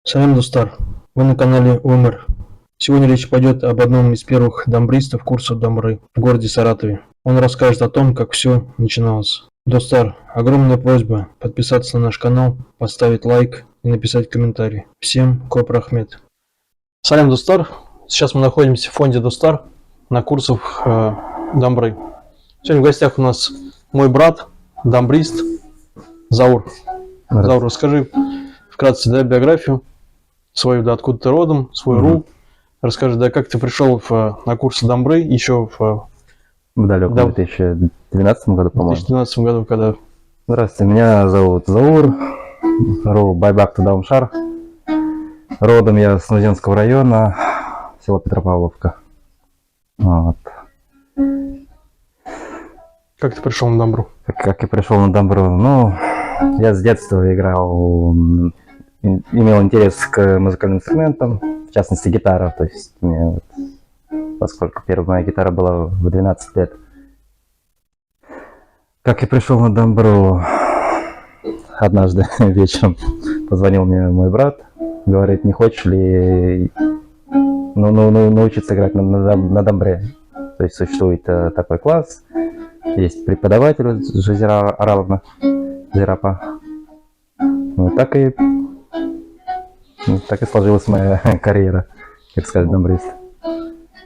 Салям, Достар! Вы на канале Умер. Сегодня речь пойдет об одном из первых дамбристов курса дамбры в городе Саратове. Он расскажет о том, как все начиналось. Достар, огромная просьба подписаться на наш канал, поставить лайк и написать комментарий. Всем Коп Рахмет. Салям, Достар! Сейчас мы находимся в фонде Достар на курсах дамбры. Сегодня в гостях у нас мой брат, дамбрист Заур. Заур, расскажи вкратце, да, биографию свою, да, откуда ты родом, свой рул. Расскажи, да, как ты пришел на курсы дамбры еще в далеком 2012 году, по-моему. В 2012 году, когда... Здравствуйте, меня зовут Заур, рул Байбак Тадаумшар. Родом я с Нузенского района, село Петропавловка. Вот. Как ты пришел на дамбру? Как я пришел на дамбру? Ну, я с детства играл, имел интерес к музыкальным инструментам, в частности гитара. То есть мне, поскольку первая моя гитара была в 12 лет. Как я пришел на дамбру? Однажды вечером позвонил мне мой брат, говорит, не хочешь ли научиться играть на дамбре. То есть существует такой класс, есть преподаватель Жазира Араловна, Зирапа. Вот так и сложилась моя карьера, как сказать, дамбрист.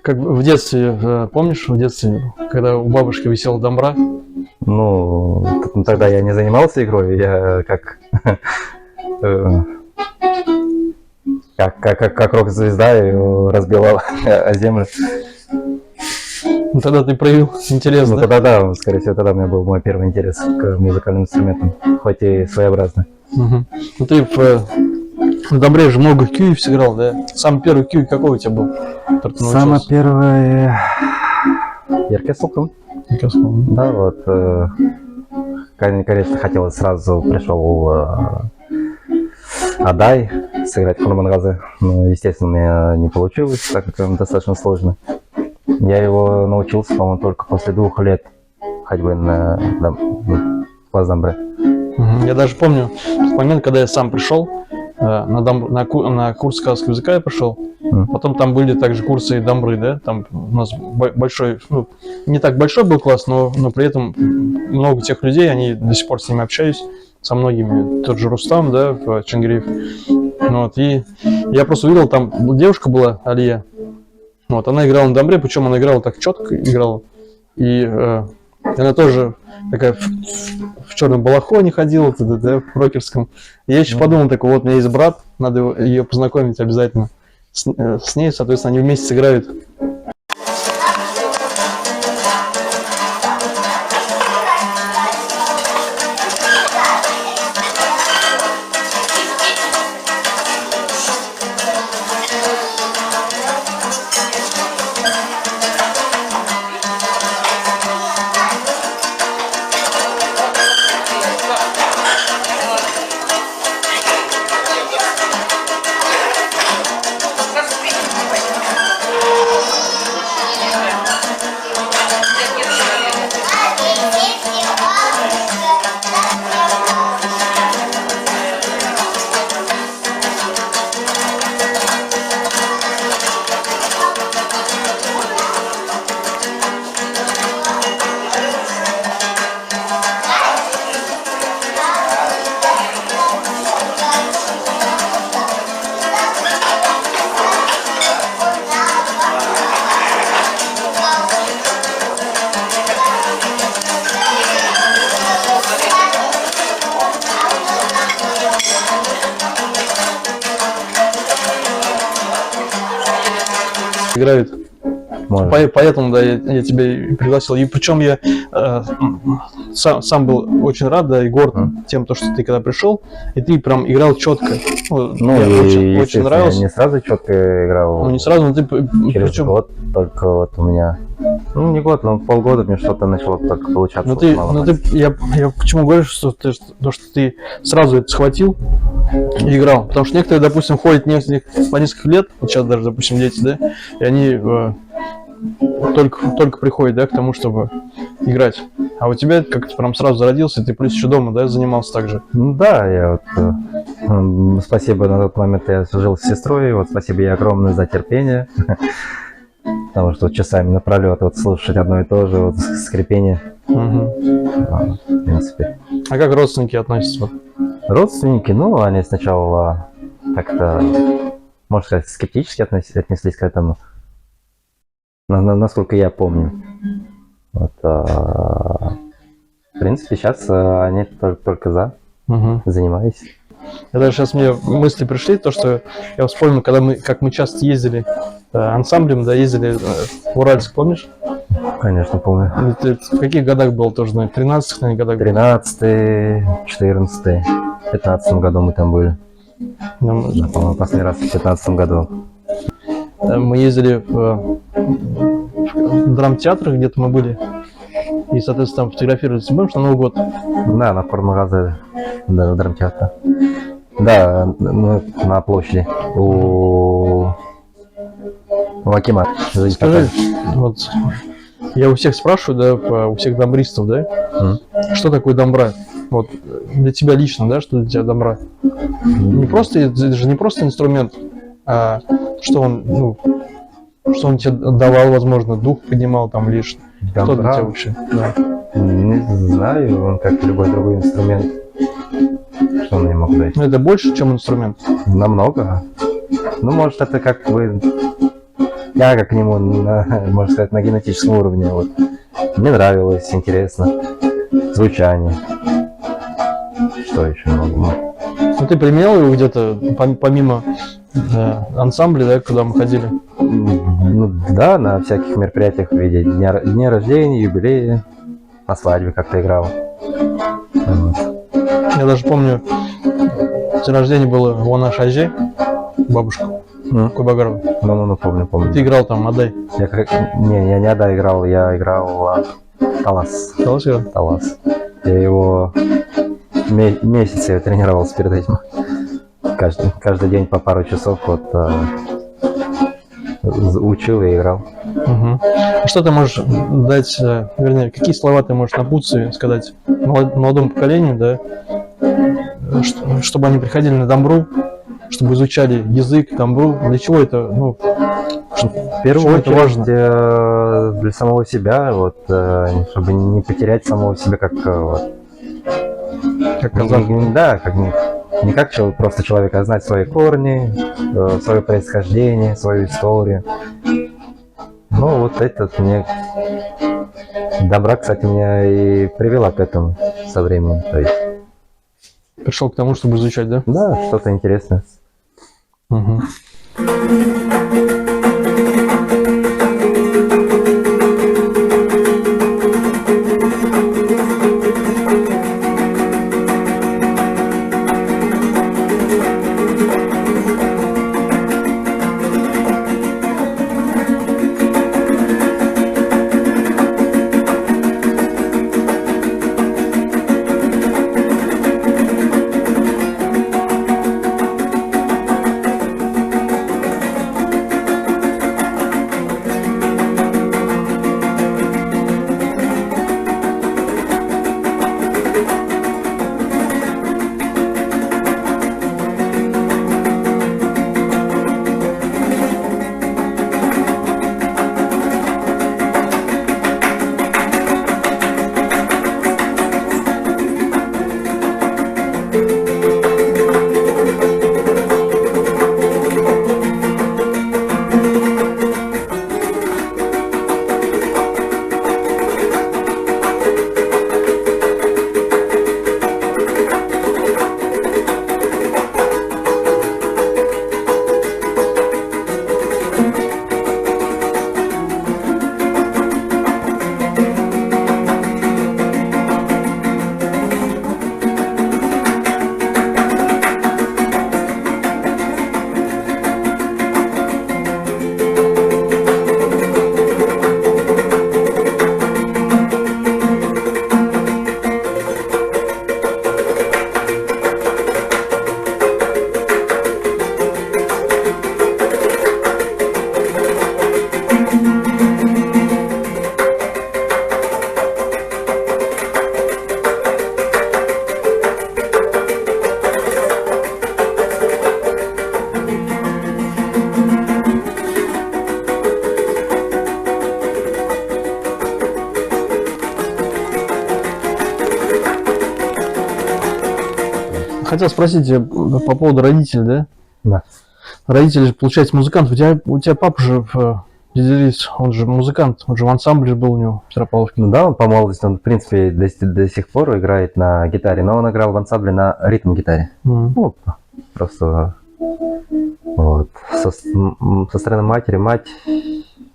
Как в детстве, помнишь, в детстве, когда у бабушки висела дамбра? Ну, тогда я не занимался игрой, я как рок-звезда разбивал о землю. Ну, тогда ты проявил интерес, ну, да? Тогда, да, скорее всего, тогда у меня был мой первый интерес к музыкальным инструментам, хоть и своеобразный. Угу. Ну, ты в дамбре же много кьюев сыграл, да? Самый первый кью какой у тебя был? Самый первый... Еркесулкан. Да, вот. Конечно, хотелось сразу, пришел Адай сыграть Курмангазы, но, естественно, у меня не получилось, так как он достаточно сложный. Я его научился, по-моему, только после 2 лет ходьбы на класс дамбре. Я даже помню тот момент, когда я сам пришел на курс казахского языка, я пришел. Потом там были также курсы дамбры, да? Там у нас большой, ну, не так большой был класс, но при этом много тех людей, они до сих пор с ними общаюсь, со многими. Тот же Рустам, да, Чангириев. Вот, и я просто увидел, там девушка была, Алия. Вот, она играла на дамбре, причем она играла так четко, играла. И она тоже такая в черном балахоне ходила, да, в рокерском. И я еще подумал, такой, вот у меня есть брат, надо ее познакомить обязательно с ней, соответственно, они вместе сыграют. Играют. Поэтому, да, я тебя и пригласил. И причем я сам был очень рад, да, и горд тем, что ты когда пришел, и ты прям играл четко. Ну, мне очень нравилось. Я не сразу четко играл. Ну, не сразу, но ты... Через год только вот у меня... Ну, не год, но полгода мне что-то начало только получаться. Я почему говорю, что ты сразу это схватил и играл. Потому что некоторые, допустим, ходят по несколько лет, вот сейчас даже, допустим, дети, да, и они только приходят, да, к тому, чтобы играть. А у тебя как-то прям сразу зародился, и ты плюс еще дома, да, занимался также? Ну да, я вот, спасибо, на тот момент я жил с сестрой, вот спасибо ей огромное за терпение, потому что вот часами напролет вот слушать одно и то же, вот скрипение, Мгм. в принципе. А как родственники относятся? Вот? Родственники, ну, они сначала как-то, можно сказать, скептически отнеслись к этому, насколько я помню. Вот, в принципе, сейчас они только за, Мгм. занимаюсь. Это сейчас мне мысли пришли, то, что я вспомнил, как мы часто ездили ансамблем, да, ездили в Уральск, помнишь? Конечно, помню. Это в каких годах было тоже, наверное, 13-х, наверное, годах? 13-й, 14-й, 15-м году мы там были. Было? Да, по-моему, последний раз в 15-м году. Мы ездили в драмтеатр, где-то мы были, и, соответственно, там фотографировались. Помнишь, на Новый год? Да, на Формагазе, да, в драмтеатре. Да, на площади у Акима. Скажи, вот я у всех спрашиваю, да, у всех дамбристов, да, что такое дамбра? Вот для тебя лично, да, что для тебя дамбра? Не просто, это же не просто инструмент, а что он, ну, что он тебе давал, возможно, дух поднимал там лишь. Что для Дамбра? тебя вообще? Да. Не знаю, он как любой другой инструмент. Что он мне мог дать? Ну, это больше, чем инструмент. Намного. Ну, может, это как бы тяга к нему, можно сказать, на генетическом уровне. Вот. Мне нравилось, интересно. Звучание. Что еще могу? Ну, ты применял его где-то, помимо ансамбля, да, куда мы ходили? Ну, да, на всяких мероприятиях в виде дня рождения, юбилея, на свадьбе как-то играл. Вот. Я даже помню, день рождения было у нашей Ажи, бабушка Кубагарова. Ну, помню. Ты играл там, отдай. Я не Ада играл, я играл Талас. Талас играл? Талас. Я его месяц я тренировался перед этим. Каждый день по пару часов вот учил и играл. Угу. Что ты можешь дать, вернее, какие слова ты можешь напутствие сказать молодому поколению, да, чтобы они приходили на дамбру, чтобы изучали язык, дамбру, для чего это, ну, В первую это очередь важно? для самого себя, вот, чтобы не потерять самого себя как вот, Как казах? да, не как просто человек, а знать свои корни, свое происхождение, свою историю. Ну, вот это мне... Добра, кстати, меня и привела к этому со временем. То есть, Пришел к тому, чтобы изучать, да? да, что-то интересное. Угу. хотел спросить тебя по поводу родителей, да? Да. Родители, получается, музыкант. У тебя папа же, дядя Лис, он же музыкант, он же в ансамбле был у него в Петропавловке. Ну да, он по молодости, он, в принципе, до сих пор играет на гитаре, но он играл в ансамбле на ритм-гитаре. Ну, просто вот. Со стороны матери,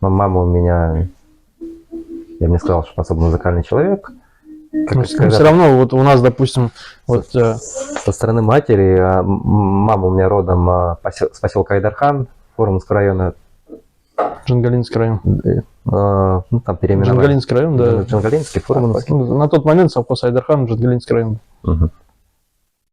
мама у меня, я бы не сказал, что особо музыкальный человек. Все равно, вот у нас, допустим, вот... Со стороны матери, мама у меня родом с поселка Айдархан, Фурманского района. Джангалинский район. Ну, там переименовали. Джангалинский район, да. Джангалинский, Фурманский. На тот момент совхоз Айдархан, Джангалинский район. Угу.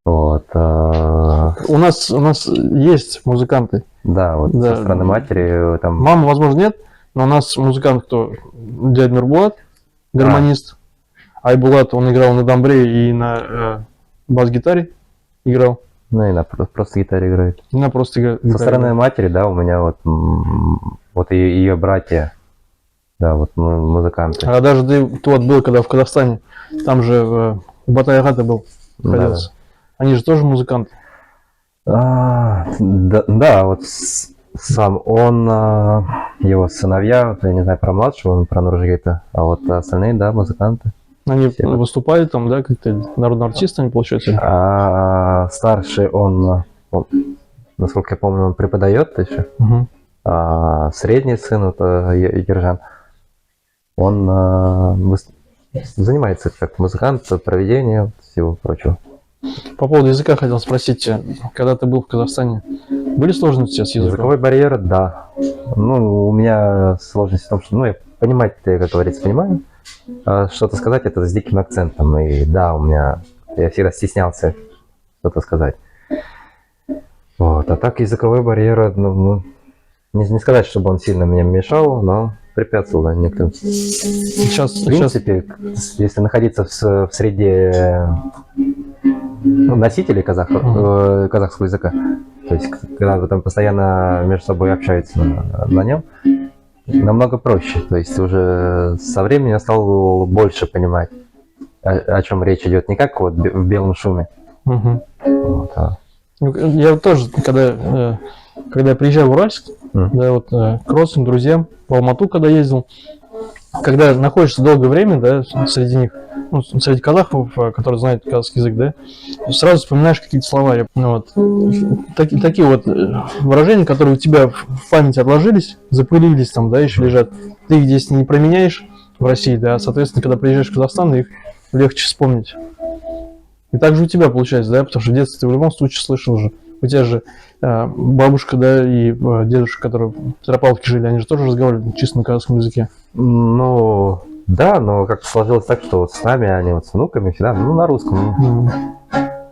Вот. У нас есть музыканты. Да, вот да. со стороны матери там... Мама, возможно, нет, но у нас музыкант, кто? Дядя Нурбулат, гармонист. Айбулат, он играл на дамбре и на бас-гитаре играл. Ну и на просто гитаре играет. И на просто гитаре. Со стороны матери, да, у меня вот ее братья, да, вот музыканты. А даже ты вот был, когда в Казахстане, там же Батай-Агата был, находился. Да. Они же тоже музыканты. Да, вот сам он, его сыновья, я не знаю про младшего, про Нуржигита, а вот остальные, да, музыканты. Они выступают там, да, как-то народными артистами, получается? А старший он, насколько я помню, он преподает еще. Угу. А средний сын, это Ержан, он занимается как музыкант, проведение, всего прочего. По поводу языка хотел спросить, когда ты был в Казахстане, были сложности с языком? Языковой барьер, да. Ну, у меня сложность в том, что, я понимать, как говорится, понимаю. Что-то сказать это с диким акцентом. И да, я всегда стеснялся что-то сказать. Вот. А так языковой барьер, не сказать, чтобы он сильно мне мешал, но препятствовал, да, некоторым. В принципе, если находиться в среде носителей казахского языка, то есть когда вы там постоянно между собой общаетесь на нем, намного проще. То есть уже со временем я стал больше понимать, о чем речь идет. Не как вот в белом шуме. Угу. Вот, Я тоже, когда я приезжал в Уральск, да, вот, к родственникам, друзьям, в Алмату, когда ездил, когда находишься долгое время, да, среди них, среди казахов, которые знают казахский язык, да, сразу вспоминаешь какие-то слова. Вот. Такие вот выражения, которые у тебя в памяти отложились, запылились там, да, еще лежат. Ты их здесь не променяешь в России, да, соответственно, когда приезжаешь в Казахстан, их легче вспомнить. И так же у тебя получается, да, потому что в детстве ты в любом случае слышал же. У тебя же бабушка, да, и дедушка, которые в Петропавловке жили, они же тоже разговаривали чисто на казахском языке. Ну, да, но как-то сложилось так, что вот с нами, они вот с внуками всегда, на русском.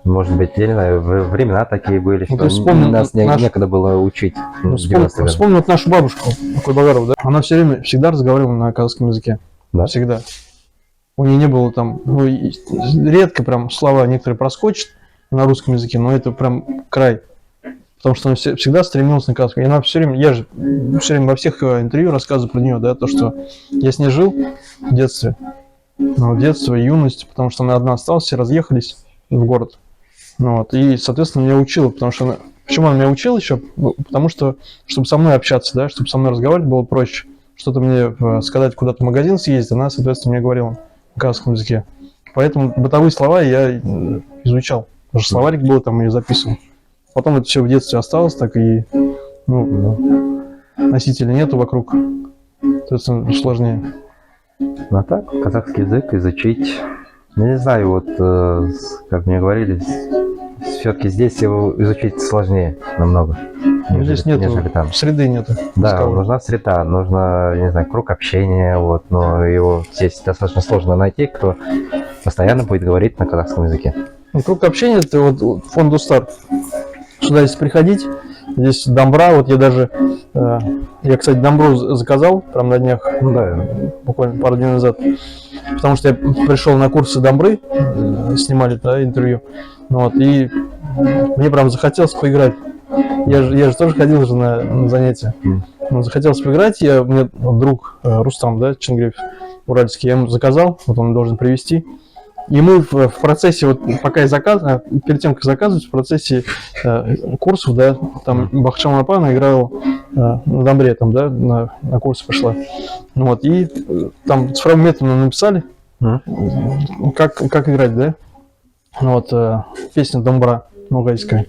Может быть, я не знаю, времена такие были, что нас некогда было учить. Вспомни вот нашу бабушку, Куйбагарову, да? Она всегда разговаривала на казахском языке. Да? Всегда. У нее не было там, редко прям слова некоторые проскочат на русском языке, но это прям край. Потому что она всегда стремилась на казахском. И она я же все время во всех интервью рассказываю про нее, да, то, что я с ней жил в детстве. Детство и юность, потому что она одна осталась, все разъехались в город. И, соответственно, меня учила, потому что почему она меня учила еще? Потому что, чтобы со мной общаться, да, чтобы со мной разговаривать было проще. Что-то мне сказать, куда-то в магазин съездить, она, соответственно, мне говорила на казахском языке. Поэтому бытовые слова я изучал. Даже словарик был, там и записывал. Потом это все в детстве осталось, так и носителя нету вокруг. Соответственно, сложнее. А так, казахский язык изучить, я не знаю, вот, как мне говорили, все-таки здесь его изучить сложнее намного. Здесь нет среды нету. Да, нужна среда, нужно, не знаю, круг общения, вот, но его здесь достаточно сложно найти, кто постоянно будет говорить на казахском языке. Круг общения — это вот фонд Устар. Сюда если приходить, здесь дамбра, вот я, кстати, дамбру заказал прям на днях, буквально пару дней назад, потому что я пришел на курсы дамбры, снимали, да, интервью, и мне прям захотелось поиграть. Я же тоже ходил же на занятия, захотелось поиграть, у меня друг Рустам, да, Чингреев, уральский, я ему заказал, вот он должен привезти. И мы в процессе, вот пока перед тем, как заказывать, в процессе курсов, да, там Бахчан Апана играл на дамбре, там, да, на курсы пошла. Вот, и там цифровым методом написали, как играть, да. Вот, песня «Домбра» ногайская.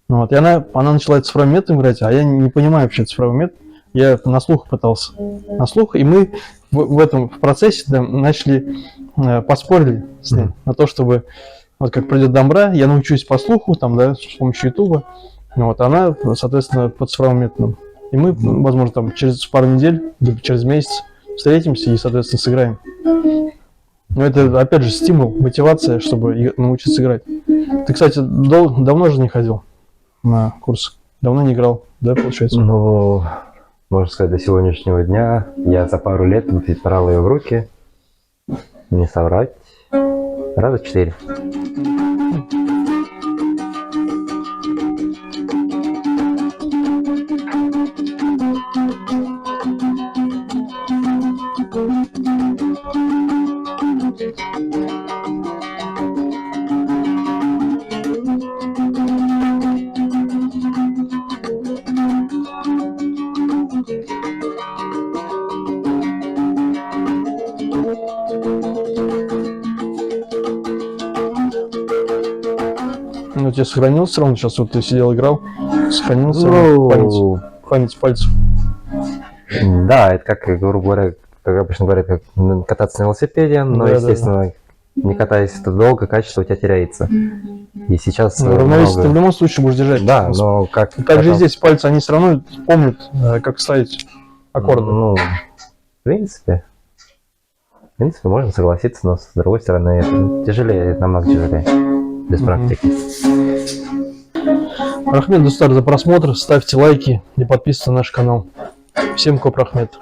Вот, и она начала цифровым методом играть, а я не понимаю вообще цифровой метод. Я на слух пытался. На слух, и мы в процессе да, начали поспорили с ним на то, чтобы вот как придет домбра, я научусь по слуху, там, да, с помощью Ютуба. Вот, она, соответственно, по цифровым методам. И мы, возможно, там через пару недель, либо через месяц встретимся и, соответственно, сыграем. Но это, опять же, стимул, мотивация, чтобы научиться играть. Ты, кстати, давно же не ходил на курс? Давно не играл, да, получается? Ну, можно сказать, до сегодняшнего дня я за пару лет брал ее в руки, не соврать, раза 4. Ну, тебе сохранилось все равно, сейчас вот ты сидел, играл, сохранилось память пальцев. Да, это как, грубо говоря, как обычно говорят, как кататься на велосипеде, но, Да, естественно, не катаясь это долго, качество у тебя теряется. И сейчас... Равновесие ты в любом случае будешь держать. Да, но как... Так же и здесь пальцы, они все равно помнят, как ставить аккорды. Ну, в принципе, можно согласиться, но с другой стороны, это тяжелее, намного тяжелее, без практики. Рахмет, Дустар, за просмотр, ставьте лайки и подписывайтесь на наш канал. Всем коп Рахмет.